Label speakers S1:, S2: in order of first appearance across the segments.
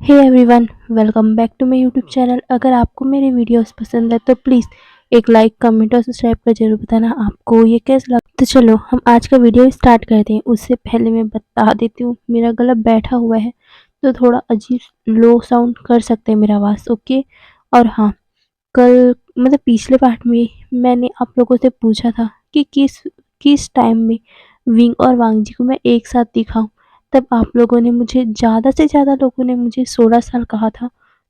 S1: Hey everyone, welcome back to my YouTube channel. अगर आपको मेरे वीडियोस पसंद है तो प्लीज़ एक लाइक, कमेंट और सब्सक्राइब कर जरूर बताना आपको ये कैसा लगा। तो चलो हम आज का वीडियो स्टार्ट करते हैं। उससे पहले मैं बता देती हूँ, मेरा गला बैठा हुआ है तो थोड़ा अजीब लो साउंड कर सकते हैं मेरा आवाज़, ओके। और हाँ, कल मतलब पिछले पार्ट में मैंने आप लोगों से पूछा था कि किस किस टाइम में विंग और वांग जी को मैं एक साथ दिखाऊं। तब आप लोगों ने मुझे ज़्यादा से ज़्यादा लोगों ने मुझे 16 साल कहा था।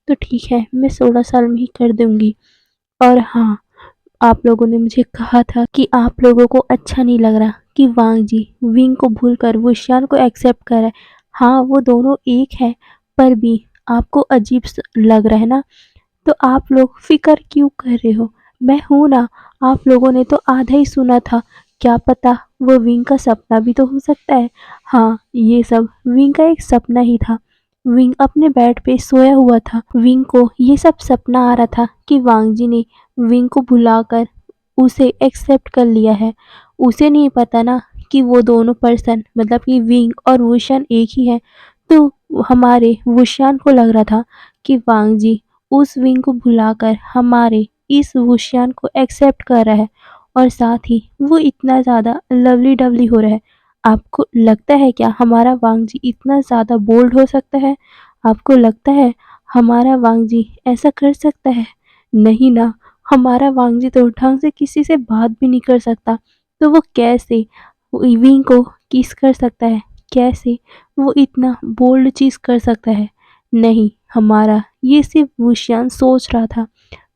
S1: तो ठीक है, मैं 16 साल में ही कर दूंगी। और हाँ, आप लोगों ने मुझे कहा था कि आप लोगों को अच्छा नहीं लग रहा कि वांग जी विंग को भूलकर वुशियान को एक्सेप्ट कर रहा है। हाँ, वो दोनों एक है, पर भी आपको अजीब लग रहा है ना। तो आप लोग फ़िक्र क्यों कर रहे हो? मैं हूँ ना। आप लोगों ने तो आधा ही सुना था। क्या पता वो विंग का सपना भी तो हो सकता है। हाँ, ये सब विंग का एक सपना ही था। विंग अपने बेड पे सोया हुआ था। विंग को ये सब सपना आ रहा था कि वांग जी ने विंग को भुलाकर उसे एक्सेप्ट कर लिया है। उसे नहीं पता ना कि वो दोनों पर्सन मतलब कि विंग और वुशन एक ही है। तो हमारे वुशियान को लग रहा था कि वांग जी उस विंग को भुलाकर हमारे इस वुशियान को एक्सेप्ट कर रहा है, और साथ ही वो इतना ज़्यादा लवली डवली हो रहा है। आपको लगता है क्या हमारा वांग जी इतना ज़्यादा बोल्ड हो सकता है? आपको लगता है हमारा वांग जी ऐसा कर सकता है? नहीं ना। हमारा वांग जी तो ढंग से किसी से बात भी नहीं कर सकता, तो वो कैसे विंग को किस कर सकता है? कैसे वो इतना बोल्ड चीज़ कर सकता है? नहीं, हमारा ये सिर्फ वुशियान सोच रहा था।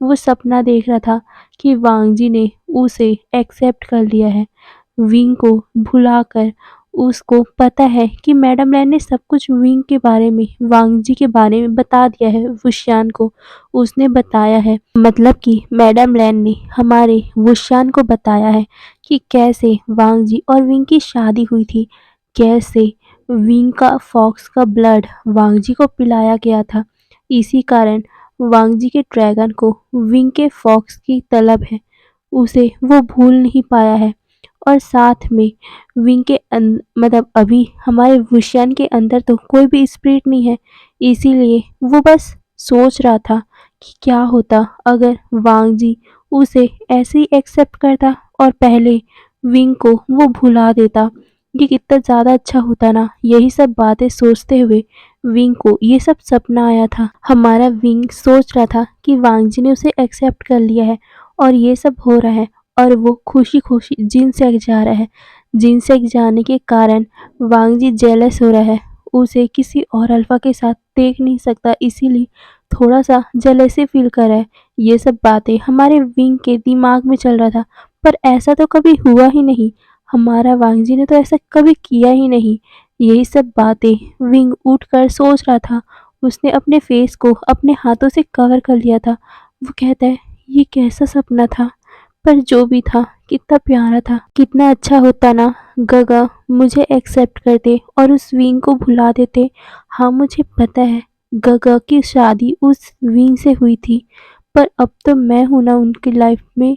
S1: वो सपना देख रहा था कि वांग जी ने उसे एक्सेप्ट कर लिया है। विंग को भुलाकर उसको पता है कि मैडम लैन ने सब कुछ विंग के बारे में, वांग जी के बारे में बता दिया है वुशियान को। उसने बताया है, मतलब कि मैडम लैन ने हमारे वुशियान को बताया है कि कैसे वांग जी और विंग की शादी हुई थी। कैसे विंग का फॉक्स का ब्लड वांग जी को पिलाया गया था। इसी कारण वांग जी के ड्रैगन को विंग के फॉक्स की तलब है। उसे वो भूल नहीं पाया है। और साथ में विंग के मतलब अभी हमारे वुशियान के अंदर तो कोई भी स्पिरिट नहीं है। इसीलिए वो बस सोच रहा था कि क्या होता अगर वांग जी उसे ऐसे ही एक्सेप्ट करता और पहले विंग को वो भुला देता। ये कितना ज़्यादा अच्छा होता ना। यही सब बातें सोचते हुए विंग को ये सब सपना आया था। हमारा विंग सोच रहा था कि वांग जी ने उसे एक्सेप्ट कर लिया है और ये सब हो रहा है, और वो खुशी खुशी जिन से जा रहा है। जिन से जाने के कारण वांग जी जेलस हो रहा है। उसे किसी और अल्फा के साथ देख नहीं सकता, इसीलिए थोड़ा सा जेलसी फील कर रहा है। ये सब बातें हमारे विंग के दिमाग में चल रहा था, पर ऐसा तो कभी हुआ ही नहीं। हमारा वांग जी ने तो ऐसा कभी किया ही नहीं। यही सब बातें विंग उठकर सोच रहा था। उसने अपने फेस को अपने हाथों से कवर कर लिया था। वो कहता है, ये कैसा सपना था? पर जो भी था, कितना प्यारा था। कितना अच्छा होता ना गगा मुझे एक्सेप्ट करते और उस विंग को भुला देते। हाँ, मुझे पता है गगा की शादी उस विंग से हुई थी, पर अब तो मैं हूं ना उनकी लाइफ में।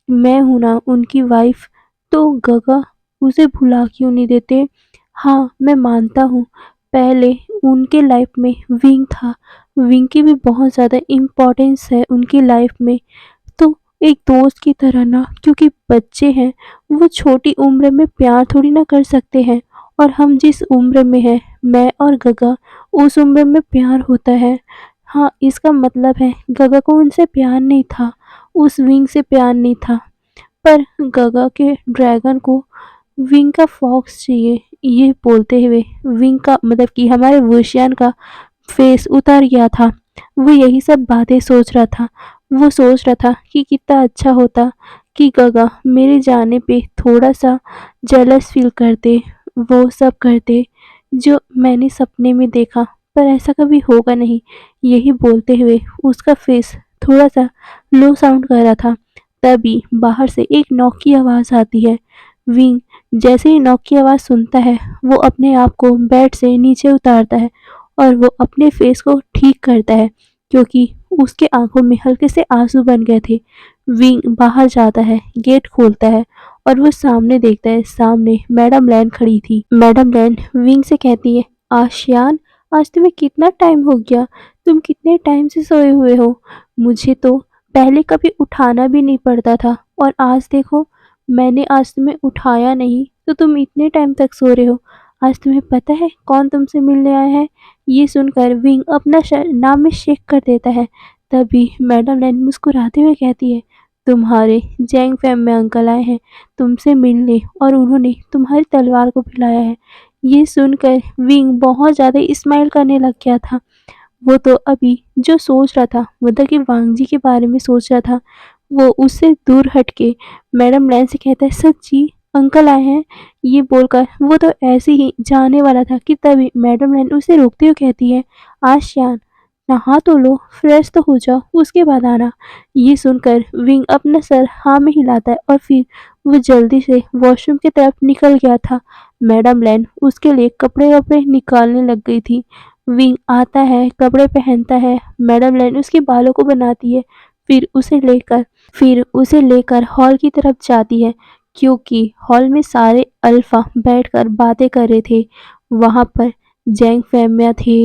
S1: मैं हूं ना उनकी वाइफ। तो गगा उसे भुला क्यों नहीं देते? हाँ, मैं मानता हूँ पहले उनके लाइफ में विंग था। विंग की भी बहुत ज़्यादा इम्पोर्टेंस है उनकी लाइफ में। तो एक दोस्त की तरह ना, क्योंकि बच्चे हैं, वो छोटी उम्र में प्यार थोड़ी ना कर सकते हैं। और हम जिस उम्र में हैं, मैं और गगा, उस उम्र में प्यार होता है। हाँ, इसका मतलब है गगा को उनसे प्यार नहीं था, उस विंग से प्यार नहीं था। पर गगा के ड्रैगन को विंग का फॉक्स चाहिए। ये बोलते हुए विंग का मतलब कि हमारे वुशियन का फेस उतर गया था। वो यही सब बातें सोच रहा था। वो सोच रहा था कि कितना अच्छा होता कि गगा मेरे जाने पे थोड़ा सा जेलस फील करते, वो सब करते जो मैंने सपने में देखा, पर ऐसा कभी होगा नहीं। यही बोलते हुए उसका फेस थोड़ा सा लो साउंड कर रहा था। तभी बाहर से एक नॉक की आवाज़ आती है। विंग जैसे ही नॉक की आवाज़ सुनता है, वो अपने आप को बेड से नीचे उतारता है और वो अपने फेस को ठीक करता है, क्योंकि उसके आंखों में हल्के से आंसू बन गए थे। विंग बाहर जाता है, गेट खोलता है और वो सामने देखता है। सामने मैडम लैन खड़ी थी। मैडम लैन विंग से कहती है, आशियान आज तुम्हें कितना टाइम हो गया? तुम कितने टाइम से सोए हुए हो? मुझे तो पहले कभी उठाना भी नहीं पड़ता था और आज देखो मैंने आज तुम्हें उठाया नहीं तो तुम इतने टाइम तक सो रहे हो। आज तुम्हें पता है कौन तुमसे मिलने आया है? ये सुनकर विंग अपना नाम में शेक कर देता है। तभी मैडम लैन मुस्कुराते हुए कहती है, तुम्हारे जैंग फैम में अंकल आए हैं तुमसे मिलने और उन्होंने तुम्हारी तलवार को पिलाया है। ये सुनकर विंग बहुत ज़्यादा स्माइल करने लग गया था। वो तो अभी जो सोच रहा था मतलब कि वांग जी के बारे में सोच रहा था, वो उससे दूर हट के मैडम लैन से कहता है, सच्ची अंकल आए हैं? ये बोलकर वो तो ऐसे ही जाने वाला था कि तभी मैडम लैन उसे रोकते हुए कहती है, आशियान नहा तो लो, फ्रेश तो हो जाओ, उसके बाद आना। ये सुनकर विंग अपना सर हाँ में हिलाता है और फिर वो जल्दी से वॉशरूम की तरफ निकल गया था। मैडम लैन उसके लिए कपड़े वपड़े निकालने लग गई थी। विंग आता है, कपड़े पहनता है, मैडम लैन उसके बालों को बनाती है, फिर उसे लेकर हॉल की तरफ जाती है क्योंकि हॉल में सारे अल्फा बैठकर बातें कर रहे थे। वहाँ पर जैंग फैमिया थे,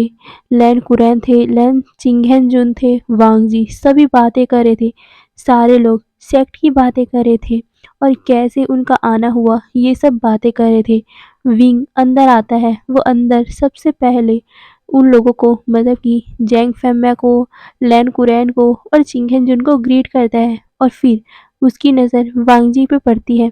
S1: लैन कुरैन थे, लैन चिंगहेन जुन थे, वांग जी सभी बातें कर रहे थे। सारे लोग सेक्ट की बातें कर रहे थे और कैसे उनका आना हुआ ये सब बातें कर रहे थे। विंग अंदर आता है, वो अंदर सबसे पहले उन लोगों को मतलब कि जैंग फैमिया को, लैन कुरैन को और चिंगहेन जुन को ग्रीट करता है और फिर उसकी नज़र वांग जी पे पड़ती है।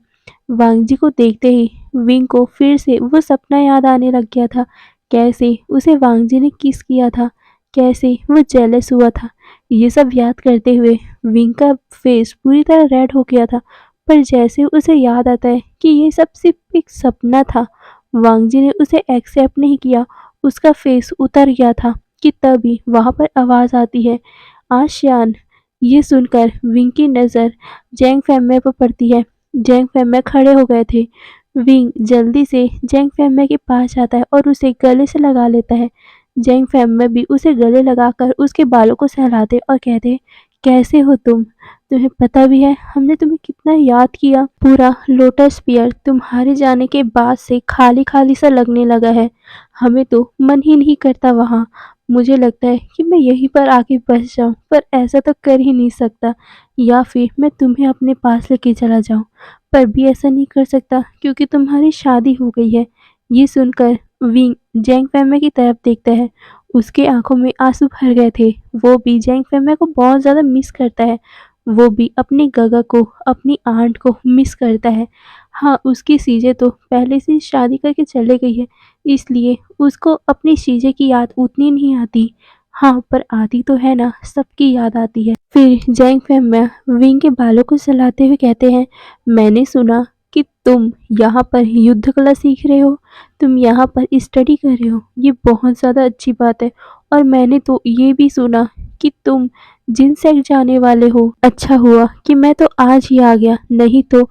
S1: वांग जी को देखते ही विंग को फिर से वो सपना याद आने लग गया था, कैसे उसे वांग जी ने किस किया था, कैसे वो जेलस हुआ था। ये सब याद करते हुए विंग का फेस पूरी तरह रेड हो गया था। पर जैसे उसे याद आता है कि ये सब सिर्फ एक सपना था, वांग जी ने उसे एक्सेप्ट नहीं किया, उसका फेस उतर गया था कि तभी वहाँ पर आवाज़ आती है, आशियान। ये सुनकर विंग की नज़र जैंग फैमिया पर पड़ती है। जैंग फैमिया खड़े हो गए थे। विंग जल्दी से जैंग फैमिया के पास जाता है और उसे गले से लगा लेता है। जैंग फैमिया भी उसे गले लगाकर उसके बालों को सहलाते और कहते, कैसे हो तुम? तुम्हें पता भी है हमने तुम्हें कितना याद किया। पूरा लोटस पियर तुम्हारे जाने के बाद से खाली खाली सा लगने लगा है। हमें तो मन ही नहीं करता वहाँ। मुझे लगता है कि मैं यहीं पर आके बस जाऊँ, पर ऐसा तो कर ही नहीं सकता, या फिर मैं तुम्हें अपने पास लेके चला जाऊँ, पर भी ऐसा नहीं कर सकता क्योंकि तुम्हारी शादी हो गई है। ये सुनकर विंग जैंग फैमिया की तरफ देखता है। उसके आंखों में आंसू भर गए थे। वो भी जैंग फैमिया को बहुत ज़्यादा मिस करता है। वो भी अपनी गगा को, अपनी आंट को मिस करता है। हाँ, उसकी चीज़ें तो पहले से ही शादी करके चले गई है, इसलिए उसको अपनी चीज़ें की याद उतनी नहीं आती। हाँ, पर आती तो है ना, सबकी याद आती है। फिर जैंग फैमिया विंग के बालों को सहलाते हुए कहते हैं, मैंने सुना कि तुम यहाँ पर युद्ध कला सीख रहे हो, तुम यहाँ पर स्टडी कर रहे हो, ये बहुत ज़्यादा अच्छी बात है। और मैंने तो ये भी सुना कि तुम जिन सेक्ट जाने वाले हो। अच्छा हुआ कि मैं तो आज ही आ गया, नहीं तो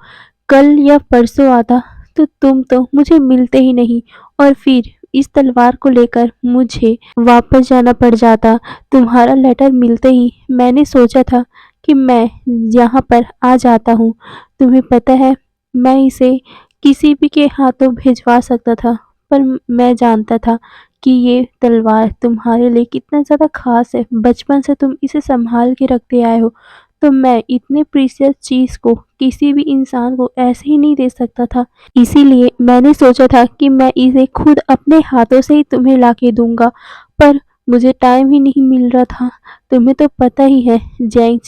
S1: कल या परसों आता तो तुम तो मुझे मिलते ही नहीं और फिर इस तलवार को लेकर मुझे वापस जाना पड़ जाता। तुम्हारा लेटर मिलते ही मैंने सोचा था कि मैं यहाँ पर आ जाता हूँ। तुम्हें पता है मैं इसे किसी भी के हाथों भिजवा सकता था, पर मैं जानता था कि ये तलवार तुम्हारे लिए कितना ज़्यादा ख़ास है। बचपन से तुम इसे संभाल के रखते आए हो, तो मैं इतने प्रीशियस चीज़ को किसी भी इंसान को ऐसे ही नहीं दे सकता था। इसीलिए मैंने सोचा था कि मैं इसे खुद अपने हाथों से ही तुम्हें लाके दूँगा, पर मुझे टाइम ही नहीं मिल रहा था। तुम्हें तो पता ही है ज़ैंग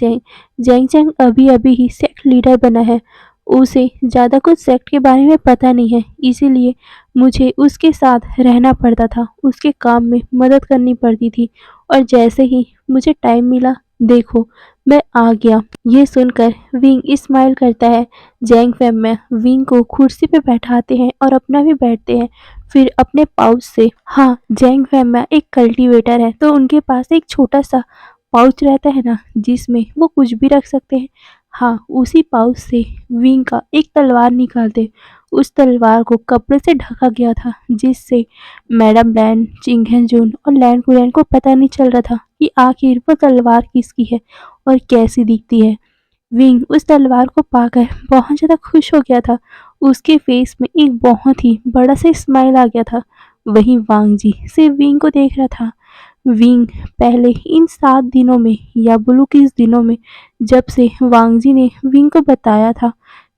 S1: चैंग अभी-अभी ही सेक्ट लीडर बना है। उसे ज़्यादा कुछ सेक्ट के बारे में पता नहीं है, इसीलिए मुझे उसके साथ रहना पड़ता था, उसके काम में मदद करनी पड़ती थी और जैसे ही मुझे टाइम मिला, देखो मैं आ गया। ये सुनकर विंग स्माइल करता है। जैंग फैमिया विंग को कुर्सी पे बैठाते हैं और अपना भी बैठते हैं। फिर अपने पाउच से, हाँ जैंग फैमिया एक कल्टीवेटर है तो उनके पास एक छोटा सा पाउच रहता है ना, जिसमें वो कुछ भी रख सकते हैं। हाँ, उसी पाउच से विंग का एक तलवार निकालते। उस तलवार को कपड़े से ढका गया था, जिससे मैडम लैन, चिंगहेंजुन और लैन कुरैन को पता नहीं चल रहा था कि आखिर वो तलवार किसकी है और कैसी दिखती है। विंग उस तलवार को पाकर बहुत ज़्यादा खुश हो गया था। उसके फेस में एक बहुत ही बड़ा सा स्माइल आ गया था। वहीं वांग जी सिर्फ विंग को देख रहा था। विंग पहले इन 7 दिनों में या बोलूँ कि इस दिनों में जब से वांग जी ने विंग को बताया था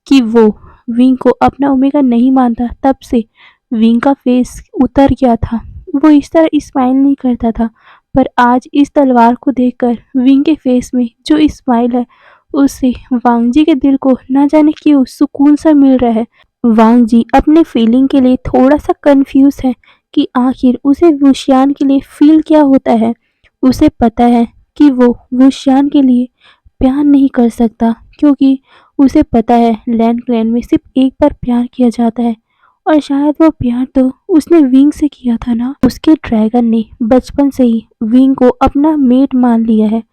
S1: कि वो विंग को अपना ओमेगा नहीं मानता, तब से विंग का फेस उतर गया था। वो इस तरह स्माइल नहीं करता था, पर आज इस तलवार को देखकर विंग के फेस में जो स्माइल है, उससे वांग जी के दिल को ना जाने क्यों सुकून सा मिल रहा है। वांग जी अपने फीलिंग के लिए थोड़ा सा कंफ्यूज है कि आखिर उसे वुशियान के लिए फील क्या होता है। उसे पता है कि वो वुशियान के लिए प्यार नहीं कर सकता, क्योंकि उसे पता है लैंड क्लैन में सिर्फ एक बार प्यार किया जाता है, और शायद वो प्यार तो उसने विंग से किया था ना। उसके ड्रैगन ने बचपन से ही विंग को अपना मेट मान लिया है,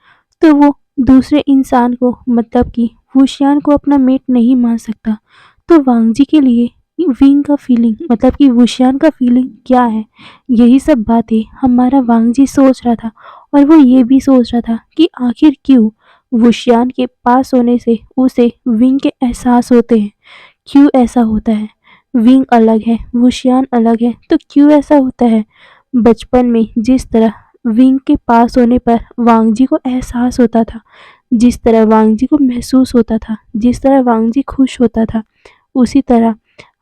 S1: तो वो दूसरे इंसान को मतलब कि वुशियान को अपना मेट नहीं मान सकता। तो वांग जी के लिए विंग का फीलिंग मतलब कि वुशियान का फीलिंग क्या है, यही सब बातें हमारा वांग जी सोच रहा था। और वो ये भी सोच रहा था कि आखिर क्यों वुशियान के पास होने से उसे विंग के एहसास होते हैं, क्यों ऐसा होता है। विंग अलग है, वुशियान अलग है, तो क्यों ऐसा होता है। बचपन में जिस तरह विंग के पास होने पर वांग जी को एहसास होता था, जिस तरह वांग जी को महसूस होता था, जिस तरह वांग जी खुश होता था, उसी तरह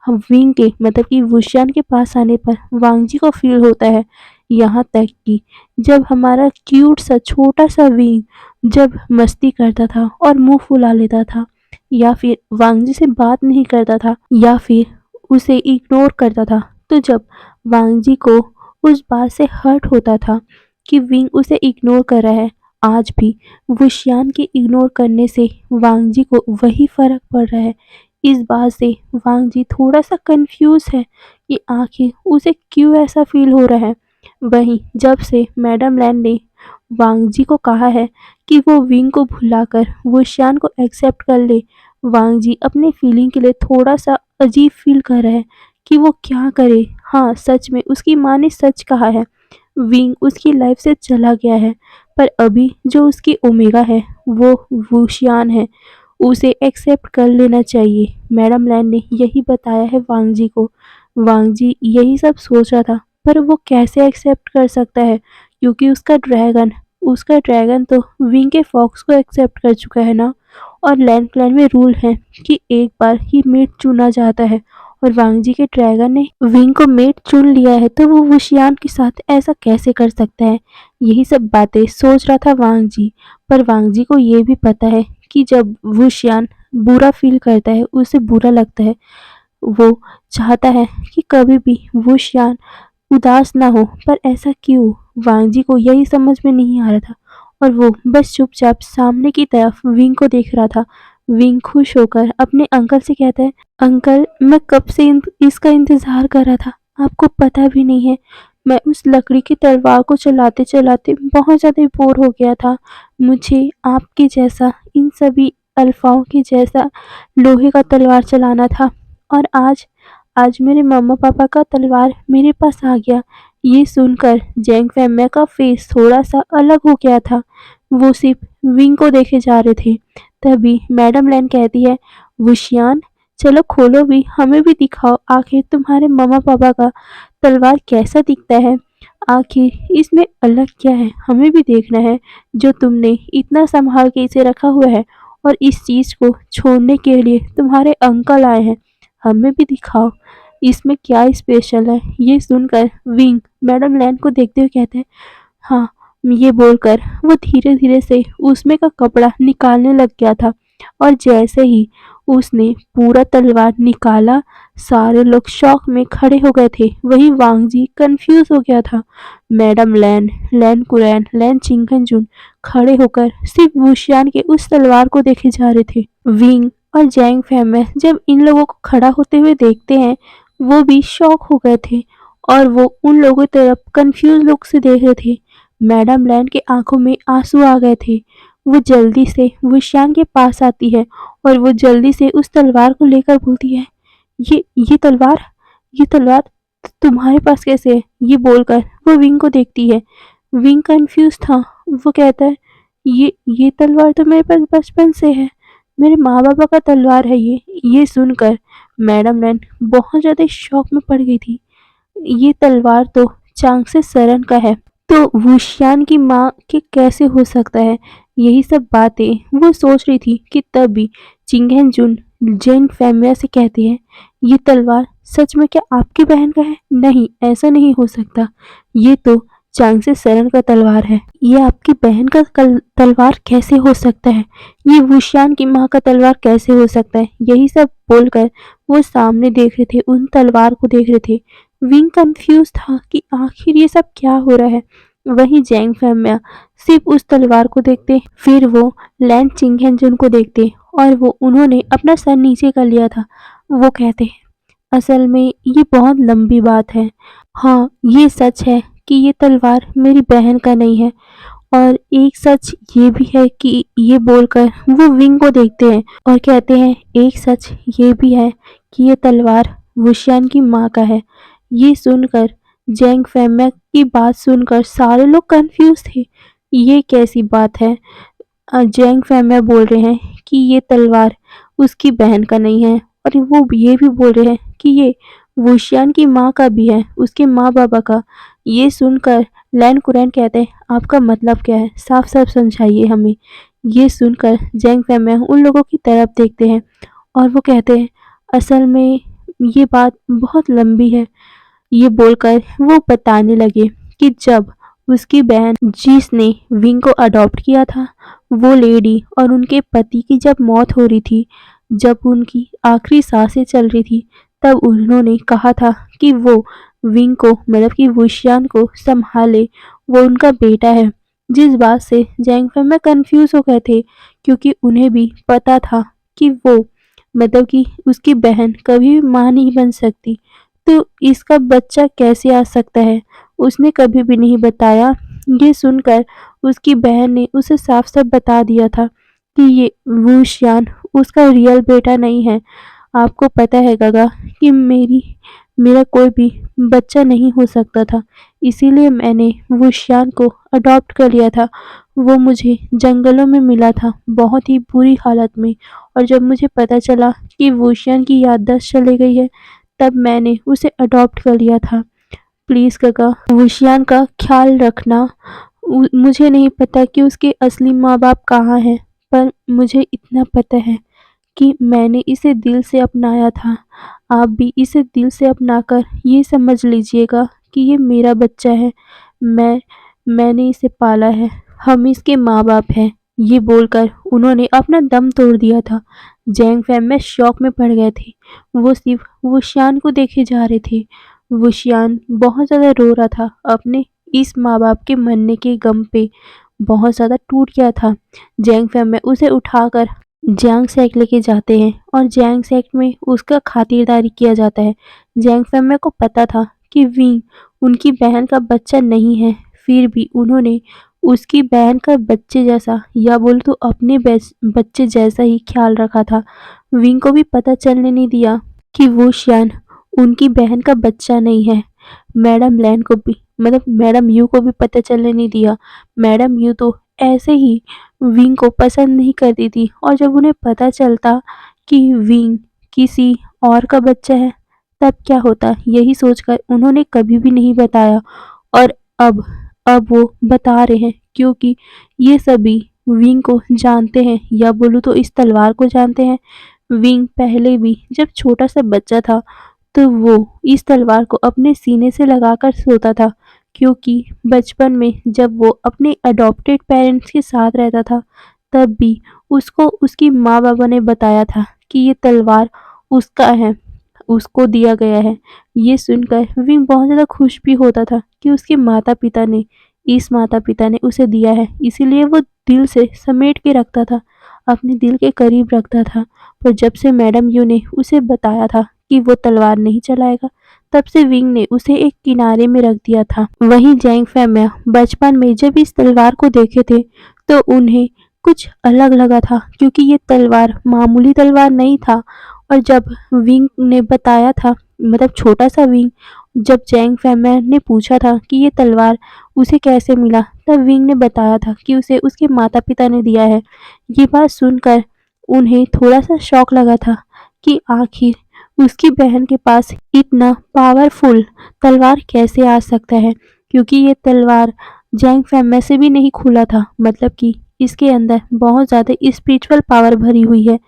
S1: हम विंग के मतलब कि वुशियान के पास आने पर वांग जी को फील होता है। यहाँ तक कि जब हमारा क्यूट सा छोटा सा विंग जब मस्ती करता था और मुंह फुला लेता था, या फिर वांग जी से बात नहीं करता था, या फिर उसे इग्नोर करता था, तो जब वांग जी को उस बात से हर्ट होता था कि विंग उसे इग्नोर कर रहा है, आज भी वुशियान के इग्नोर करने से वांग जी को वही फर्क पड़ रहा है। इस बात से वांग जी थोड़ा सा कंफ्यूज है कि आखिर उसे क्यों ऐसा फील हो रहा है। वहीं जब से मैडम लैन ने वांग जी को कहा है कि वो विंग को भुलाकर वुशियान को एक्सेप्ट कर ले, वांग जी अपने फीलिंग के लिए थोड़ा सा अजीब फील कर रहा है कि वो क्या करे। हाँ, सच में उसकी माँ ने सच कहा है, विंग उसकी लाइफ से चला गया है, पर अभी जो उसकी ओमेगा है वो वुशियान है, उसे एक्सेप्ट कर लेना चाहिए। मैडम लैन ने यही बताया है वांग जी को। वांग जी यही सब सोच रहा था, पर वो कैसे एक्सेप्ट कर सकता है, क्योंकि उसका ड्रैगन तो विंग के फॉक्स को एक्सेप्ट कर चुका है ना। और लैंड क्लैन में रूल है कि एक बार ही मेट चुना जाता है, और वांग जी के ड्रैगन ने विंग को मेट चुन लिया है, तो वो वुशियान के साथ ऐसा कैसे कर सकता है। यही सब बातें सोच रहा था वांग जी। पर वांग जी को ये भी पता है कि जब वुशियान बुरा फील करता है, उसे बुरा लगता है, वो चाहता है कि कभी भी वुशियान उदास ना हो, पर ऐसा क्यों, वांग जी को यही समझ में नहीं आ रहा था। और वो बस चुपचाप सामने की तरफ विंग को देख रहा था। विंग खुश होकर अपने अंकल से कहता है, अंकल मैं कब से इसका इंतजार कर रहा था, आपको पता भी नहीं है। मैं उस लकड़ी की तलवार को चलाते चलाते बहुत ज़्यादा बोर हो गया था। मुझे आपके जैसा इन सभी अल्फाओं के जैसा लोहे का तलवार चलाना था, और आज आज मेरे मम्मा पापा का तलवार मेरे पास आ गया। ये सुनकर जैंग फैमिया का फेस थोड़ा सा अलग हो गया था। वो सिर्फ विंग को देखे जा रहे थे। तभी मैडम लैन कहती है, वुशियान चलो खोलो भी, हमें भी दिखाओ आखिर तुम्हारे मम्मा पापा का तलवार कैसा दिखता है। आखिर इसमें अलग क्या है, हमें भी देखना है। जो तुमने इतना संभाल के इसे रखा हुआ है, और इस चीज़ को छोड़ने के लिए तुम्हारे अंकल आए हैं, हमें भी दिखाओ इसमें क्या स्पेशल है। ये सुनकर विंग मैडम लैन को देखते हुए कहते हैं, हाँ, ये बोलकर वो धीरे धीरे से उसमें का कपड़ा निकालने लग गया था। और जैसे ही उसने पूरा तलवार निकाला, सारे लोग शॉक में खड़े हो गए थे। वहीं वांग जी कंफ्यूज हो गया था। मैडम लैन, लैन कुरैन, लैन चिंगनजुन खड़े होकर सिर्फ वुशियान के उस तलवार को देखे जा रहे थे। विंग और जैंग फैमे जब इन लोगों को खड़ा होते हुए देखते हैं, वो भी शॉक हो गए थे, और वो उन लोगों की तरफ कंफ्यूज लुक से देख रहे थे। मैडम लैन के आंखों में आंसू आ गए थे। वो जल्दी से वुशियान के पास आती है, और वो जल्दी से उस तलवार को लेकर बोलती है, ये तलवार, ये तलवार तुम्हारे पास कैसे है। ये बोलकर वो विंग को देखती है। विंग कंफ्यूज था। वो कहता है, ये तलवार तो मेरे पास बचपन से है, मेरे माँ बाबा का तलवार है ये। ये सुनकर मैडम लैन बहुत ज़्यादा शॉक में पड़ गई थी। ये तलवार तो चांगसे सरन का है, तो वुशियान की माँ के कैसे हो सकता है? यही सब बातें वो सोच रही थी कि तभी चिंगेन जुन जैंग फैमिया से कहती है, ये तलवार सच में क्या आपकी बहन का है? नहीं, ऐसा नहीं हो सकता। ये तो चांगसे सरन का तलवार है। ये आपकी बहन का तलवार कैसे हो सकता है? ये वुशियान की माँ का तलवार कैसे हो सकता है? यही सब बोलकर वो सामने देख रहे थे, उन तलवार को देख रहे थे। विंग कंफ्यूज था कि आखिर ये सब क्या हो रहा है। वहीं जैंग फैमिया सिर्फ उस तलवार को देखते, फिर वो लैंड चिंगहेंजुन को देखते और वो उन्होंने अपना सर नीचे कर लिया था। वो कहते हैं, असल में ये बहुत लंबी बात है। हाँ, ये सच है कि ये तलवार मेरी बहन का नहीं है, और एक सच ये भी है कि ये बोलकर वो विंग को देखते हैं और कहते हैं, एक सच ये भी है कि ये तलवार वुशियान की माँ का है। ये सुनकर जैंग फैमिया की बात सुनकर सारे लोग कंफ्यूज थे। ये कैसी बात है? जैंग फैमिया बोल रहे हैं कि ये तलवार उसकी बहन का नहीं है, और वो ये भी बोल रहे हैं कि ये वुशियान की माँ का भी है, उसके माँ बाबा का। ये सुनकर लैन कुरैन कहते हैं, आपका मतलब क्या है? साफ साफ समझाइए हमें। ये सुनकर जैंग फैमिया उन लोगों की तरफ देखते हैं और वो कहते हैं, असल में ये बात बहुत लंबी है। ये बोलकर वो बताने लगे कि जब उसकी बहन जिसने विंग को अडॉप्ट किया था, वो लेडी और उनके पति की जब मौत हो रही थी, जब उनकी आखिरी सांसें चल रही थी, तब उन्होंने कहा था कि वो विंग को मतलब कि वुशियान को संभाले, वो उनका बेटा है। जिस बात से जैंग फैमिया कंफ्यूज हो गए थे, क्योंकि उन्हें भी पता था कि वो मतलब कि उसकी बहन कभी भी माँ नहीं बन सकती, तो इसका बच्चा कैसे आ सकता है? उसने कभी भी नहीं बताया। ये सुनकर उसकी बहन ने उसे साफ-साफ बता दिया था कि ये वुशियान उसका रियल बेटा नहीं है। आपको पता है गगा कि मेरा कोई भी बच्चा नहीं हो सकता था, इसीलिए मैंने वुशियान को अडॉप्ट कर लिया था। वो मुझे जंगलों में मिला था, बहुत ही बुरी हालत में, और जब मुझे पता चला कि वुशियान की याददाश्त चली गई है, तब मैंने उसे अडॉप्ट कर लिया था। प्लीज़ काका, वुशियान का ख्याल रखना। मुझे नहीं पता कि उसके असली माँ-बाप कहाँ हैं, पर मुझे इतना पता है कि मैंने इसे दिल से अपनाया था। आप भी इसे दिल से अपनाकर ये समझ लीजिएगा कि ये मेरा बच्चा है। मैंने इसे पाला है। हम इसके माँ-बाप हैं। ये बोलकर उन्होंने अपना दम तोड़ दिया था। जैंग फैमिया शॉक में पड़ गए थे। वो सिर्फ वुशियान को देखे जा रहे थे। वुशियान बहुत ज़्यादा रो रहा था, अपने इस माँ-बाप के मरने के गम पे बहुत ज़्यादा टूट गया था। जैंग फैमिया उसे उठाकर जियांग सेक लेके जाते हैं और जियांग सेक में उसका खातिरदारी किया जाता है। जियांग फैमिया को पता था कि विंग उनकी बहन का बच्चा नहीं है, फिर भी उन्होंने उसकी बहन का बच्चे जैसा, या बोले तो अपने बच्चे जैसा ही ख्याल रखा था। विंग को भी पता चलने नहीं दिया कि वो शियान उनकी बहन का बच्चा नहीं है। मैडम लैन को भी मतलब मैडम यू को भी पता चलने नहीं दिया। मैडम यू तो ऐसे ही विंग को पसंद नहीं करती थी, और जब उन्हें पता चलता कि विंग किसी और का बच्चा है, तब क्या होता, यही सोचकर उन्होंने कभी भी नहीं बताया। और अब अब वो बता रहे हैं, क्योंकि ये सभी विंग को जानते हैं, या बोलूँ तो इस तलवार को जानते हैं। विंग पहले भी जब छोटा सा बच्चा था, तो वो इस तलवार को अपने सीने से लगाकर सोता था, क्योंकि बचपन में जब वो अपने अडॉप्टेड पेरेंट्स के साथ रहता था, तब भी उसको उसकी माँ-बाबा ने बताया था कि ये तलवार उसका है, उसको दिया गया है। ये सुनकर विंग बहुत ज़्यादा खुश भी होता था कि उसके माता-पिता ने उसे दिया है, इसीलिए वो दिल से समेट के रखता था, अपने दिल के करीब रखता था। पर जब से मैडम यू ने उसे बताया था कि वो तलवार नहीं चलाएगा, तब से विंग ने उसे एक किनारे में रख दिया था। वहीं जैंग फैमिया बचपन में जब इस तलवार को देखे थे, तो उन्हें कुछ अलग लगा था, क्योंकि ये तलवार मामूली तलवार नहीं था। और जब विंग ने बताया था, मतलब छोटा सा विंग, जब जैंग फैमिया ने पूछा था कि ये तलवार उसे कैसे मिला, तब विंग ने बताया था कि उसे उसके माता पिता ने दिया है। ये बात सुनकर उन्हें थोड़ा सा शौक लगा था कि आखिर उसकी बहन के पास इतना पावरफुल तलवार कैसे आ सकता है, क्योंकि ये तलवार जैंग फैमिली से भी नहीं खुला था, मतलब कि इसके अंदर बहुत ज़्यादा स्पिरिचुअल पावर भरी हुई है।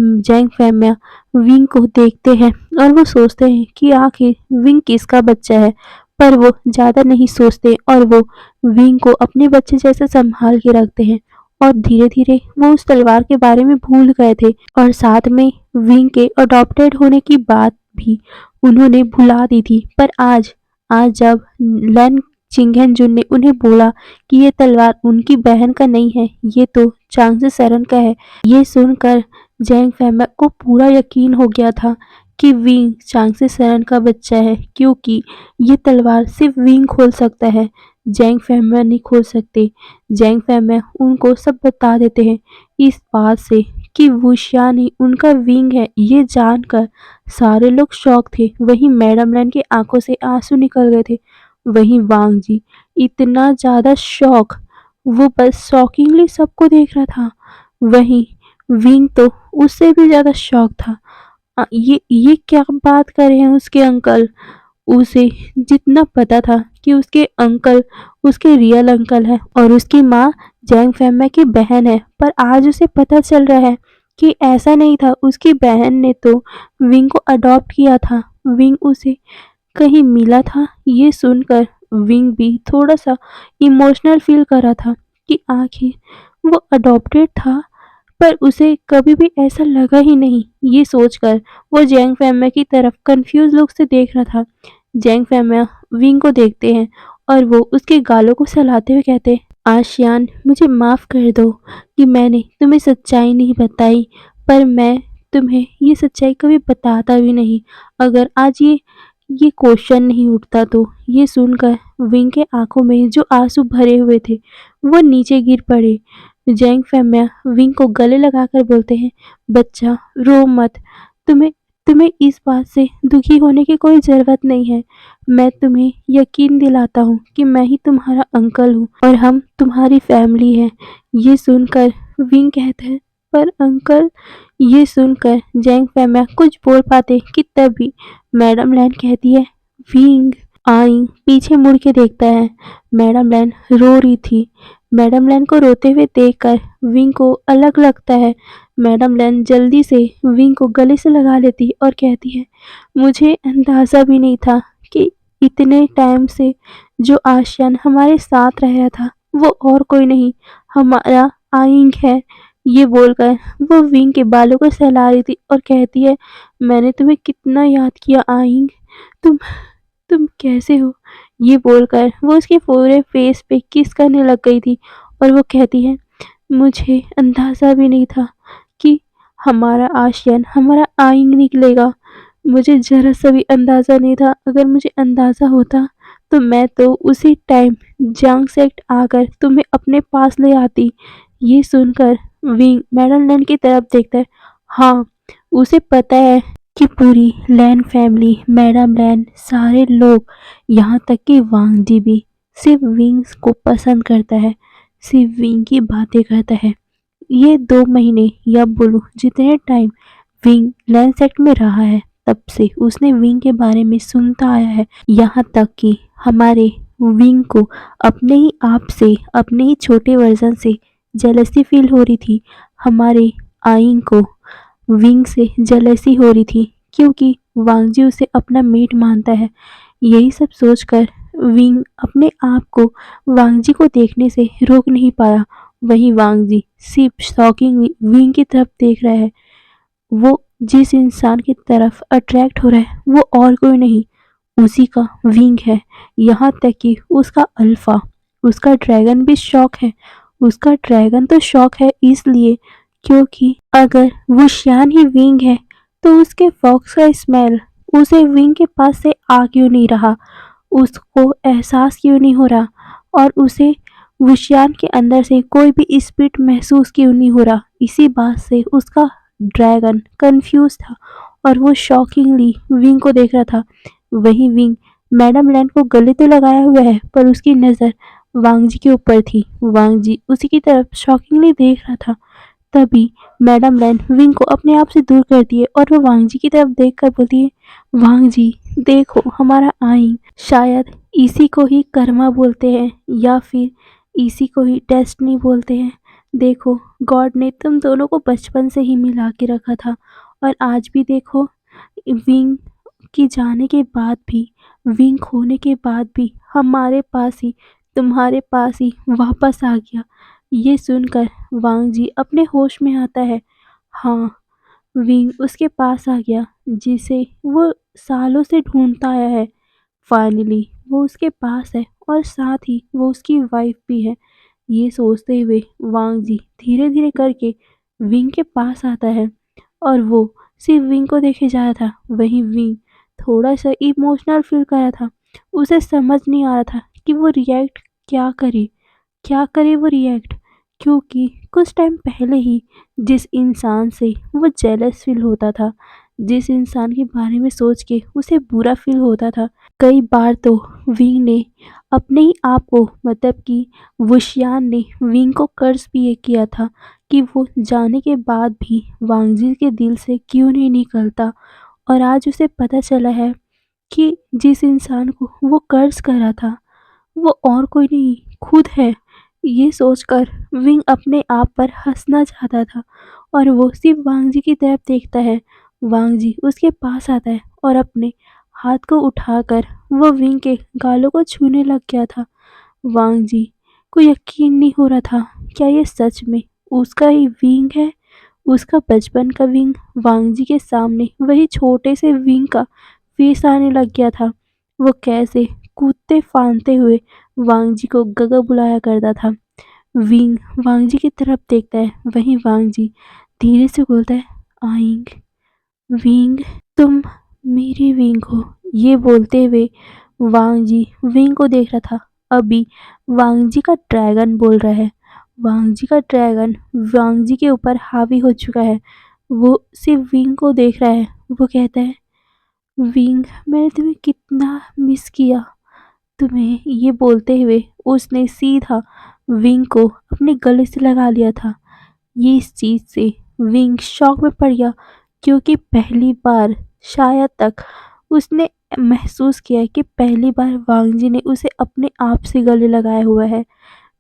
S1: जैंग फैमिया विंग को देखते हैं और वो सोचते हैं कि आखिर विंग किसका बच्चा है, पर वो ज़्यादा नहीं सोचते और वो विंग को अपने बच्चे जैसे संभाल के रखते हैं। और धीरे-धीरे वो उस तलवार के बारे में भूल गए थे और साथ में विंग के अडॉप्टेड होने की बात भी उन्होंने भुला दी थी। पर आज आज जब लन चिंगहेंजुन ने उन्हें बोला कि ये तलवार उनकी बहन का नहीं है, ये तो चांगसे सरन का है, ये सुनकर जैंग फैमिया को पूरा यकीन हो गया था कि विंग चांगसे सरन का बच्चा है, क्योंकि ये तलवार सिर्फ विंग खोल सकता है, जैंग फैमिया नहीं खोल सकते। जैंग फैमिया उनको सब बता देते हैं इस बात से कि वुशियान ही उनका विंग है। ये जानकर सारे लोग शॉक थे। वहीं मैडम लैन की आंखों से आंसू निकल गए थे। वहीं वांग जी इतना ज़्यादा शॉक, वो बस शॉकिंगली सबको देख रहा था। वहीं विंग तो उससे भी ज़्यादा शॉक था। ये क्या बात कर रहे हैं उसके अंकल। उसे जितना पता था कि उसके अंकल उसके रियल अंकल हैं और उसकी माँ जैंग फैमिया की बहन है, पर आज उसे पता चल रहा है कि ऐसा नहीं था। उसकी बहन ने तो विंग को अडॉप्ट किया था, विंग उसे कहीं मिला था। ये सुनकर विंग भी थोड़ा सा इमोशनल फील कर रहा था कि आखिर वो अडॉप्टेड था, पर उसे कभी भी ऐसा लगा ही नहीं। ये सोचकर वो जैंग फैमिया की तरफ कंफ्यूज लुक से देख रहा था। जैंग फैमिया विंग को देखते हैं और वो उसके गालों को सहलाते हुए कहते हैं, आशियान मुझे माफ़ कर दो कि मैंने तुम्हें सच्चाई नहीं बताई, पर मैं तुम्हें ये सच्चाई कभी बताता भी नहीं अगर आज ये क्वेश्चन नहीं उठता तो। ये सुनकर विंग के आंखों में जो आंसू भरे हुए थे वो नीचे गिर पड़े। जैंग फैमिया विंग को गले लगाकर बोलते हैं, बच्चा रो मत, तुम्हें तुम्हें इस बात से दुखी होने की कोई ज़रूरत नहीं है। मैं तुम्हें यकीन दिलाता हूँ कि मैं ही तुम्हारा अंकल हूँ और हम तुम्हारी फैमिली हैं। ये सुनकर विंग कहता है, पर अंकल। ये सुनकर जैंग फैमिया कुछ बोल पाते कि तभी मैडम लैन कहती है, विंग। आई पीछे मुड़ के देखता है, मैडम लैन रो रही थी। मैडम लैन को रोते हुए देखकर विंग को अलग लगता है। मैडम लैन जल्दी से विंग को गले से लगा लेती और कहती है, मुझे अंदाज़ा भी नहीं था कि इतने टाइम से जो आशियान हमारे साथ रह रहा था वो और कोई नहीं, हमारा आइंग है। ये बोलकर वो विंग के बालों को सहला रही थी और कहती है, मैंने तुम्हें कितना याद किया आइंग, तुम तुम कैसे हो। ये बोलकर वो उसके पूरे फेस पे किस करने लग गई थी और वो कहती है, मुझे अंदाज़ा भी नहीं था कि हमारा आशियान हमारा आइंग निकलेगा। मुझे ज़रा सा भी अंदाज़ा नहीं था। अगर मुझे अंदाज़ा होता तो मैं तो उसी टाइम जांग सेक्ट आकर तुम्हें अपने पास ले आती। ये सुनकर विंग मैडम लैन की तरफ देखता है। हाँ, उसे पता है कि पूरी लैन फैमिली, मैडम लैन, सारे लोग, यहाँ तक कि वांग जी भी सिर्फ विंग्स को पसंद करता है, सिर्फ विंग की बातें करता है। ये 2 महीने या बोलूँ जितने टाइम विंग लैन सेक्ट में रहा है, तब से उसने विंग के बारे में सुनता आया है। यहाँ तक कि हमारे विंग को अपने ही आप से, अपने ही छोटे वर्जन से जेलसी फील हो रही थी। हमारे आइंग को विंग से जेलसी हो रही थी, क्योंकि वांग जी उसे अपना मेट मानता है। यही सब सोचकर विंग अपने आप को वांग जी को देखने से रोक नहीं पाया। वहीं वांग जी सिर्फ शॉकिंगली विंग की तरफ देख रहा है। वो जिस इंसान की तरफ अट्रैक्ट हो रहा है वो और कोई नहीं, उसी का विंग है। यहाँ तक कि उसका अल्फा, उसका ड्रैगन भी शौक है। उसका ड्रैगन तो शौक है इसलिए क्योंकि अगर वो श्यान ही विंग है तो उसके फॉक्स का स्मेल उसे विंग के पास से आ क्यों नहीं रहा, उसको एहसास क्यों नहीं हो रहा, और उसे वुशियान के अंदर से कोई भी स्पिरिट महसूस क्यों नहीं हो रहा। इसी बात से उसका ड्रैगन कंफ्यूज था और वो शॉकिंगली विंग को देख रहा था। वही विंग मैडम लैन को गले तो लगाया हुआ है, पर उसकी नज़र वांग जी के ऊपर थी। वांग जी उसी की तरफ शॉकिंगली देख रहा था। तभी मैडम लैन विंग को अपने आप से दूर करती है और वो वांग जी की तरफ देखकर बोलती है, वांग जी देखो हमारा आइन, शायद इसी को ही कर्मा बोलते हैं या फिर इसी को ही डेस्टिनी बोलते हैं। देखो गॉड ने तुम दोनों को बचपन से ही मिला के रखा था और आज भी देखो विंग की जाने के बाद भी, विंग खोने के बाद भी हमारे पास ही, तुम्हारे पास ही वापस आ गया। ये सुनकर वांग जी अपने होश में आता है। हाँ, विंग उसके पास आ गया जिसे वो सालों से ढूंढता आया है। फाइनली वो उसके पास है और साथ ही वो उसकी वाइफ भी है। ये सोचते हुए वांग जी धीरे धीरे करके विंग के पास आता है और वो सिर्फ विंग को देखे जा रहा था। वहीं विंग थोड़ा सा इमोशनल फील कर रहा था। उसे समझ नहीं आ रहा था कि वो रिएक्ट क्या करे, क्या करे वो रिएक्ट, क्योंकि कुछ टाइम पहले ही जिस इंसान से वो जेलस फील होता था, जिस इंसान के बारे में सोच के उसे बुरा फील होता था, कई बार तो विंग ने अपने ही आप को, मतलब कि वुशियान ने विंग को कर्ज भी ये किया था कि वो जाने के बाद भी वांगजी के दिल से क्यों नहीं निकलता। और आज उसे पता चला है कि जिस इंसान को वो कर्ज कर रहा था वो और कोई नहीं, खुद है। ये सोचकर विंग अपने आप पर हंसना चाहता था और वो सिर्फ वांग जी की तरफ देखता है। वांग जी उसके पास आता है और अपने हाथ को उठाकर वो विंग के गालों को छूने लग गया था। वांग जी को यकीन नहीं हो रहा था, क्या ये सच में उसका ही विंग है, उसका बचपन का विंग। वांग जी के सामने वही छोटे से विंग का फेस आने लग गया था। वो कैसे कूदते फांदते हुए वांग जी को गगा बुलाया करता था। विंग वांग जी की तरफ देखता है, वहीं वांग जी धीरे से बोलता है, आइंग विंग, तुम मेरी विंग हो। ये बोलते हुए वांग जी विंग को देख रहा था। अभी वांग जी का ड्रैगन बोल रहा है। वांग जी का ड्रैगन वांग जी के ऊपर हावी हो चुका है। वो सिर्फ विंग को देख रहा है। वो कहता है, विंग मैंने तुम्हें कितना मिस किया। तुम्हें ये बोलते हुए उसने सीधा विंग को अपने गले से लगा लिया था। ये इस चीज़ से विंग शॉक में पड़ गया, क्योंकि पहली बार शायद तक उसने महसूस किया है कि पहली बार वांग जी ने उसे अपने आप से गले लगाया हुआ है।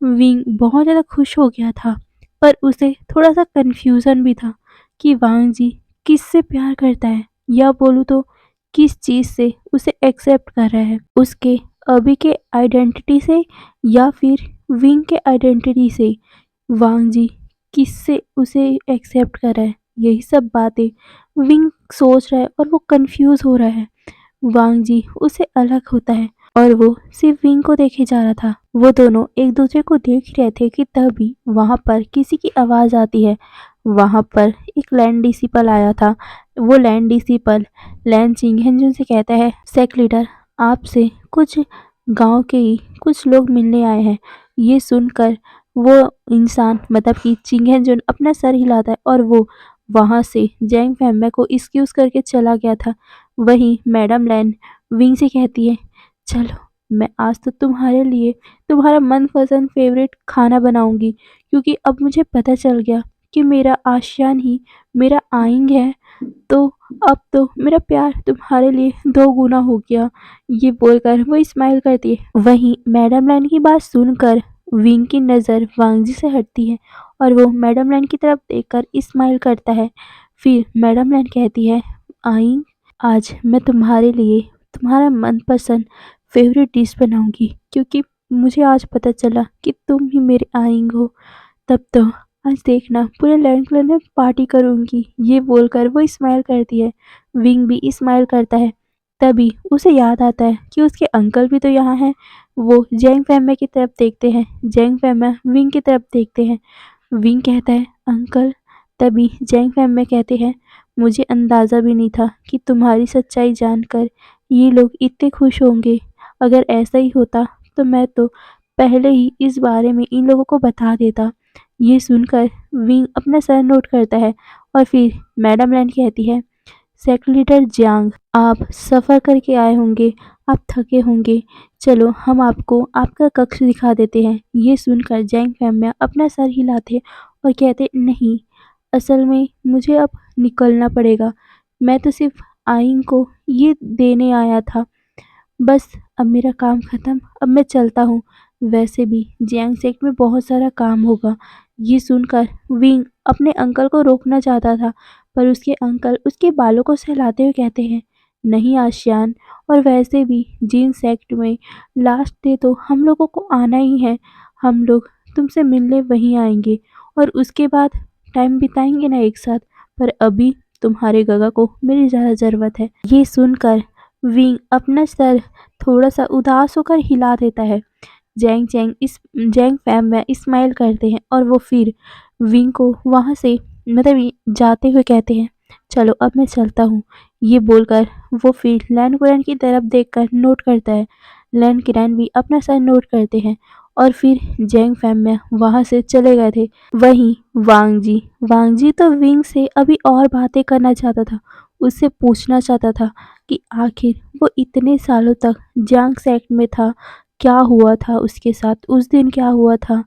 S1: विंग बहुत ज़्यादा खुश हो गया था, पर उसे थोड़ा सा कन्फ्यूज़न भी था कि वांग जी किससे प्यार करता है, या बोलूँ तो किस चीज़ से उसे एक्सेप्ट कर रहा है, उसके अभी के आइडेंटिटी से या फिर विंग के आइडेंटिटी से। वांग जी किससे उसे एक्सेप्ट कर रहा है, यही सब बातें विंग सोच रहा है और वो कंफ्यूज हो रहा है। वांग जी उससे अलग होता है और वो सिर्फ विंग को देखे जा रहा था। वो दोनों एक दूसरे को देख रहे थे कि तभी वहां पर किसी की आवाज आती है। वहां पर एक लैंड डिसिपल आया था। वो लैंड डिसिपल लैंड चिंगहेंजुन से कहता है, सेक लीडर आपसे कुछ गांव के ही कुछ लोग मिलने आए हैं। ये सुनकर वो इंसान, मतलब कि चिंगहेंजुन अपना सर हिलाता है और वो वहां से जैंग फैमिली को एक्सक्यूज करके चला गया था। वहीं मैडम लैन विंग से कहती है, चलो मैं आज तो तुम्हारे लिए तुम्हारा मनपसंद फेवरेट खाना बनाऊंगी, क्योंकि अब मुझे पता चल गया कि मेरा आशियान ही मेरा आइंग है। तो अब तो मेरा प्यार तुम्हारे लिए दो गुना हो गया। ये बोलकर वो स्माइल करती है। वहीं मैडम लाइन की बात सुनकर विंग की नज़र वांगजी से हटती है और वो मैडम लाइन की तरफ देखकर स्माइल करता है। फिर मैडम लाइन कहती है, आइंग आज मैं तुम्हारे लिए तुम्हारा मनपसंद फेवरेट डिश बनाऊंगी, क्योंकि मुझे आज पता चला कि तुम ही मेरे आइंग हो। तब तो आज देखना पूरे लैंड क्लब में पार्टी करूंगी। ये बोलकर वो स्माइल करती है। विंग भी स्माइल करता है। तभी उसे याद आता है कि उसके अंकल भी तो यहाँ हैं। वो जैंग फैमिली की तरफ देखते हैं। जैंग फैमिली विंग की तरफ देखते हैं। विंग कहता है, अंकल। तभी जैंग फैमिली कहते हैं, मुझे अंदाज़ा भी नहीं था कि तुम्हारी सच्चाई जानकर ये लोग इतने खुश होंगे। अगर ऐसा ही होता तो मैं तो पहले ही इस बारे में इन लोगों को बता देता। ये सुनकर विंग अपना सर नोट करता है और फिर मैडम लैन कहती है, सेक्रेटरी जियांग, आप सफ़र करके आए होंगे, आप थके होंगे। चलो हम आपको आपका कक्ष दिखा देते हैं। ये सुनकर जैंग फैमिया अपना सर हिलाते और कहते, नहीं, असल में मुझे अब निकलना पड़ेगा। मैं तो सिर्फ़ आइन को ये देने आया था। बस अब मेरा काम ख़त्म, अब मैं चलता हूँ। वैसे भी जियांग सेक्ट में बहुत सारा काम होगा। ये सुनकर विंग अपने अंकल को रोकना चाहता था, पर उसके अंकल उसके बालों को सहलाते हुए कहते हैं, नहीं आशियान, और वैसे भी जिन सेक्ट में लास्ट डे तो हम लोगों को आना ही है। हम लोग तुमसे मिलने वहीं आएंगे और उसके बाद टाइम बिताएंगे ना एक साथ। पर अभी तुम्हारे गगा को मेरी ज़्यादा ज़रूरत है। ये सुनकर विंग अपना सर थोड़ा-सा उदास होकर हिला देता है। जैंग फैमिली स्माइल करते हैं और वो फिर विंग को वहाँ से मतलब जाते हुए कहते हैं, चलो अब मैं चलता हूँ। ये बोलकर वो फिर लैन कुरैन की तरफ देखकर नोट करता है। लैन कुरैन भी अपना सर नोट करते हैं और फिर जैंग फैमिली वहाँ से चले गए थे। वहीं वांग जी तो विंग से अभी और बातें करना चाहता था। उससे पूछना चाहता था कि आखिर वो इतने सालों तक जियांग सेक्ट में था, क्या हुआ था उसके साथ, उस दिन क्या हुआ था।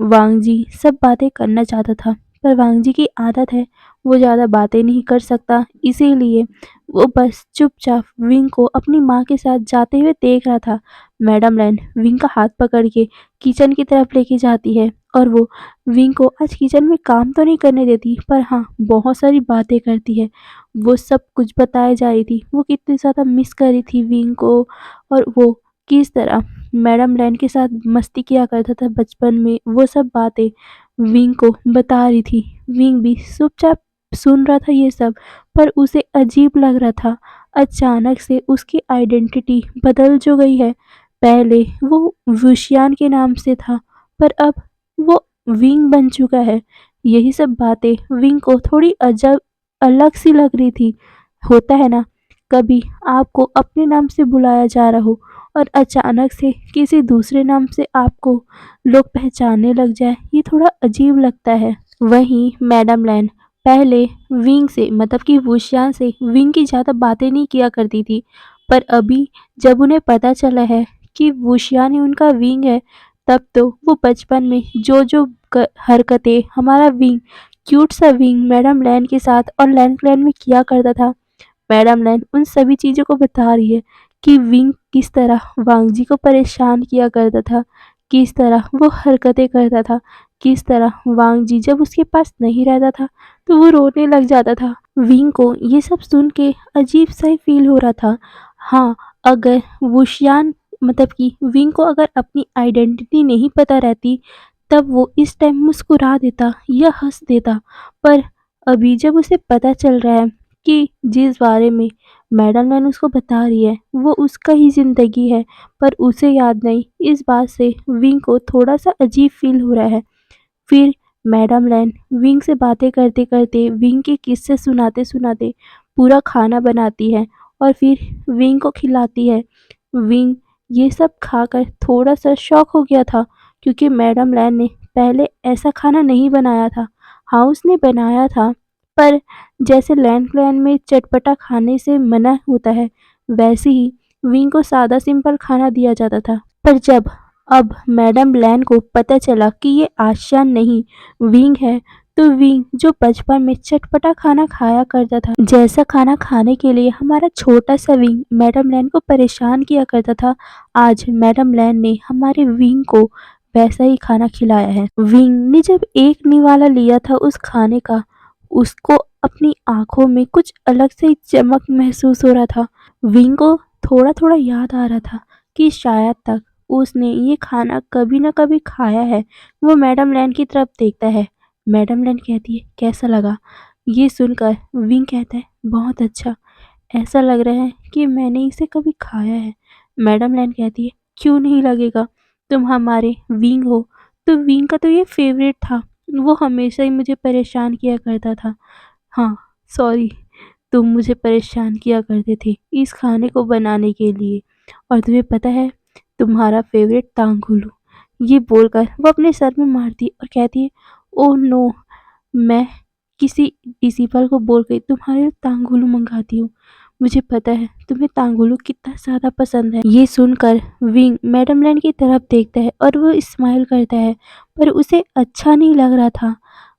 S1: वांग जी सब बातें करना चाहता था, पर वांग जी की आदत है वो ज़्यादा बातें नहीं कर सकता, इसीलिए वो बस चुपचाप विंग को अपनी माँ के साथ जाते हुए देख रहा था। मैडम लैन विंग का हाथ पकड़ के किचन की तरफ लेके जाती है और वो विंग को आज किचन में काम तो नहीं करने देती, पर हाँ बहुत सारी बातें करती है। वो सब कुछ बताई जा रही थी, वो कितनी ज़्यादा मिस कर रही थी विंग को, और वो किस तरह मैडम लैन के साथ मस्ती किया करता था बचपन में, वो सब बातें विंग को बता रही थी। विंग भी चुपचाप सुन रहा था ये सब, पर उसे अजीब लग रहा था। अचानक से उसकी आइडेंटिटी बदल जो गई है। पहले वो वुशियान के नाम से था, पर अब वो विंग बन चुका है। यही सब बातें विंग को थोड़ी अजब अलग सी लग रही थी। होता है ना, कभी आपको अपने नाम से बुलाया जा रहा हो और अचानक से किसी दूसरे नाम से आपको लोग पहचानने लग जाए, ये थोड़ा अजीब लगता है। वहीं मैडम लैन पहले विंग से मतलब कि वुशियान से विंग की ज़्यादा बातें नहीं किया करती थी, पर अभी जब उन्हें पता चला है कि वुशियान ही उनका विंग है, तब तो वो बचपन में जो जो हरकतें हमारा विंग क्यूट सा विंग मैडम लैन के साथ और लैन क्लैन में किया करता था, मैडम लैन उन सभी चीज़ों को बता रही है कि विंग किस तरह वांग जी को परेशान किया करता था, किस तरह वो हरकतें करता था, किस तरह वांग जी जब उसके पास नहीं रहता था तो वो रोने लग जाता था। विंग को ये सब सुन के अजीब सा ही फील हो रहा था। हाँ, अगर वुशियान मतलब कि विंग को अगर अपनी आइडेंटिटी नहीं पता रहती, तब वो इस टाइम मुस्कुरा देता या हंस देता, पर अभी जब उसे पता चल रहा है कि जिस बारे में मैडम लैन उसको बता रही है वो उसका ही ज़िंदगी है, पर उसे याद नहीं, इस बात से विंग को थोड़ा सा अजीब फील हो रहा है। फिर मैडम लैन विंग से बातें करते करते विंग के किस्से सुनाते सुनाते पूरा खाना बनाती है और फिर विंग को खिलाती है। विंग ये सब खाकर थोड़ा सा शॉक हो गया था, क्योंकि मैडम लैन ने पहले ऐसा खाना नहीं बनाया था। हाँ उसने बनाया था, पर जैसे लैंड क्लैन में चटपटा खाने से मना होता है, वैसे ही विंग को सादा सिंपल खाना दिया जाता था। पर जब अब मैडम लैन को पता चला कि ये आशियान नहीं विंग है, तो विंग जो बचपन में चटपटा खाना खाया करता था, जैसा खाना खाने के लिए हमारा छोटा सा विंग मैडम लैन को परेशान किया करता था, आज मैडम लैन ने हमारे विंग को वैसा ही खाना खिलाया है। विंग ने जब एक निवाला लिया था उस खाने का, उसको अपनी आंखों में कुछ अलग से ही चमक महसूस हो रहा था। विंग को थोड़ा थोड़ा याद आ रहा था कि शायद तक उसने ये खाना कभी ना कभी खाया है। वो मैडम लैन की तरफ देखता है। मैडम लैन कहती है कैसा लगा। ये सुनकर विंग कहता है बहुत अच्छा, ऐसा लग रहा है कि मैंने इसे कभी खाया है। मैडम लैन कहती है क्यों नहीं लगेगा, तुम हमारे विंग हो। तो विंग का तो ये फेवरेट था, वो हमेशा ही मुझे परेशान किया करता था। हाँ, सॉरी, तुम मुझे परेशान किया करते थे इस खाने को बनाने के लिए, और तुम्हें पता है तुम्हारा फेवरेट तांगुलू। ये बोलकर वो अपने सर में मारती और कहती है ओह नो, मैं किसी प्रिंसिपल को बोल के तुम्हारे लिए तांगुलू मंगाती हूँ। मुझे पता है तुम्हें तांगुलू कितना ज़्यादा पसंद है। ये सुनकर विंग मैडम लैन की तरफ देखता है और वो स्माइल करता है, पर उसे अच्छा नहीं लग रहा था।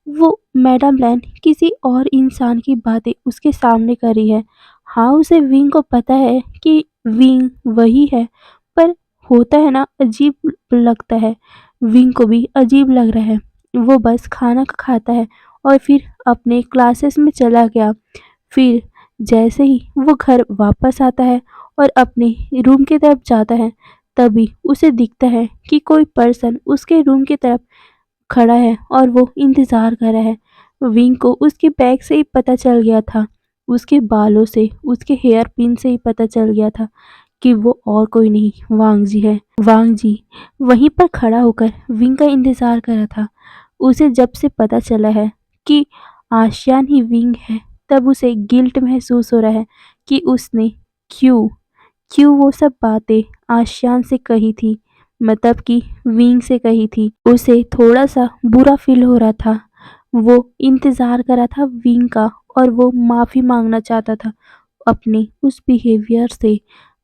S1: वो मैडम लैन किसी और इंसान की बातें उसके सामने कर रही है। हाँ, उसे विंग को पता है कि विंग वही है, पर होता है ना, अजीब लगता है। विंग को भी अजीब लग रहा है। वो बस खाना खाता है और फिर अपने क्लासेस में चला गया। फिर जैसे ही वो घर वापस आता है और अपने रूम की तरफ जाता है, तभी उसे दिखता है कि कोई पर्सन उसके रूम की तरफ खड़ा है और वो इंतज़ार कर रहा है। विंग को उसके बैग से ही पता चल गया था, उसके बालों से, उसके हेयर पिन से ही पता चल गया था कि वो और कोई नहीं वांग जी है। वांग जी वहीं पर खड़ा होकर विंग का इंतज़ार कर रहा था। उसे जब से पता चला है कि आशियान ही विंग है, तब उसे गिल्ट महसूस हो रहा है कि उसने क्यों क्यों वो सब बातें आशियान से कही थी, मतलब कि विंग से कही थी। उसे थोड़ा-सा बुरा फ़ील हो रहा था। वो इंतज़ार कर रहा था विंग का और वो माफ़ी माँगना चाहता था अपने उस बिहेवियर से।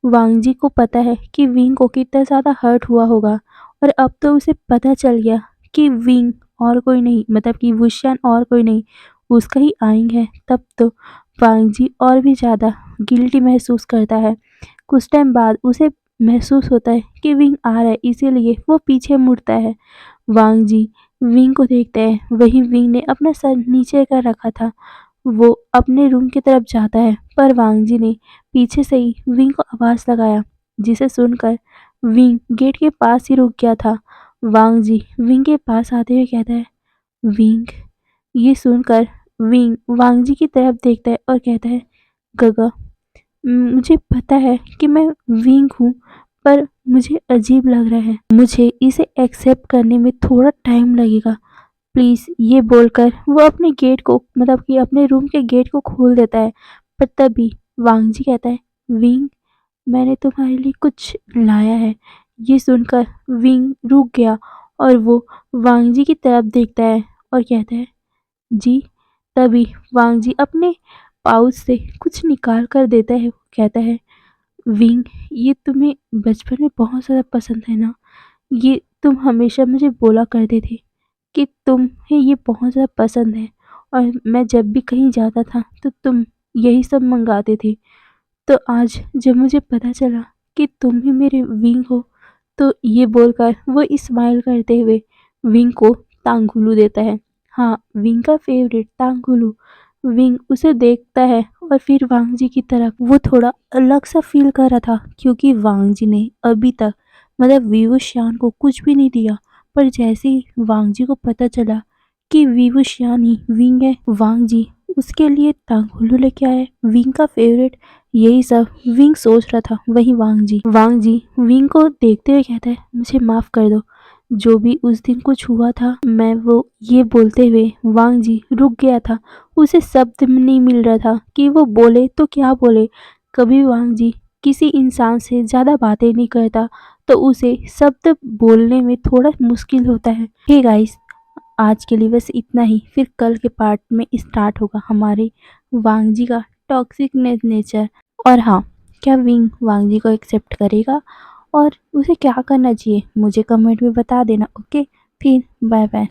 S1: वांग जी को पता है कि विंग को कितना ज़्यादा हर्ट हुआ होगा और अब तो उसे पता चल गया कि विंग और कोई नहीं, मतलब कि वुशियान और कोई नहीं, उसका ही आइंग है। तब तो वांग जी और भी ज़्यादा गिल्टी महसूस करता है। कुछ टाइम बाद उसे महसूस होता है कि विंग आ रहा है, इसीलिए वो पीछे मुड़ता है। वांग जी विंग को देखते हैं, वहीं विंग ने अपना सर नीचे कर रखा था। वो अपने रूम की तरफ जाता है, पर वांग जी ने पीछे से ही विंग को आवाज़ लगाया, जिसे सुनकर विंग गेट के पास ही रुक गया था। वांग जी विंग के पास आते हुए कहता है, विंग। ये सुनकर विंग वांग जी की तरफ देखता है और कहता है, गगा, मुझे पता है कि मैं वीक हूँ, पर मुझे अजीब लग रहा है। मुझे इसे एक्सेप्ट करने में थोड़ा टाइम लगेगा। प्लीज़, ये बोलकर वो अपने गेट को, मतलब कि अपने रूम के गेट को खोल देता है। पर तभी वांग जी कहता है, विंग, मैंने तुम्हारे लिए कुछ लाया है। ये सुनकर विंग रुक गया और वो वांग जी की तरफ देखता है और कहता है, जी। तभी वांग जी अपने पाउच से कुछ निकाल कर देता है। वो कहता है, विंग, ये तुम्हें बचपन में बहुत ज़्यादा पसंद है ना? ये तुम हमेशा मुझे बोला करते थे कि तुम्हें ये बहुत ज़्यादा पसंद है और मैं जब भी कहीं जाता था तो तुम यही सब मंगाते थे। तो आज जब मुझे पता चला कि तुम ही मेरे विंग हो, तो ये बोलकर वो स्माइल करते हुए विंग को टांगुलू देता है। हाँ, विंग का फेवरेट टांगुलू। विंग उसे देखता है और फिर वांग जी की तरफ। वो थोड़ा अलग सा फील कर रहा था क्योंकि वांग जी ने अभी तक, मतलब वीवू श्यान को कुछ भी नहीं दिया। पर जैसे ही वांग जी को पता चला कि वीवू श्यान ही विंग है, वांग जी उसके लिए टांगुलू लेके आए, विंग का फेवरेट। यही सब विंग सोच रहा था। वहीं वांग जी विंग को देखते हुए कहता है, मुझे माफ़ कर दो, जो भी उस दिन कुछ हुआ था, मैं वो, ये बोलते हुए वांग जी रुक गया था। उसे शब्द नहीं मिल रहा था कि वो बोले तो क्या बोले। कभी वांग जी किसी इंसान से ज़्यादा बातें नहीं करता, तो उसे शब्द बोलने में थोड़ा मुश्किल होता है। हे गाइस, आज के लिए बस इतना ही। फिर कल के पार्ट में स्टार्ट होगा हमारे वांग जी का टॉक्सिक नेचर। और हाँ, क्या विंग वांग जी को एक्सेप्ट करेगा और उसे क्या करना चाहिए, मुझे कमेंट में बता देना। ओके, फिर बाय बाय।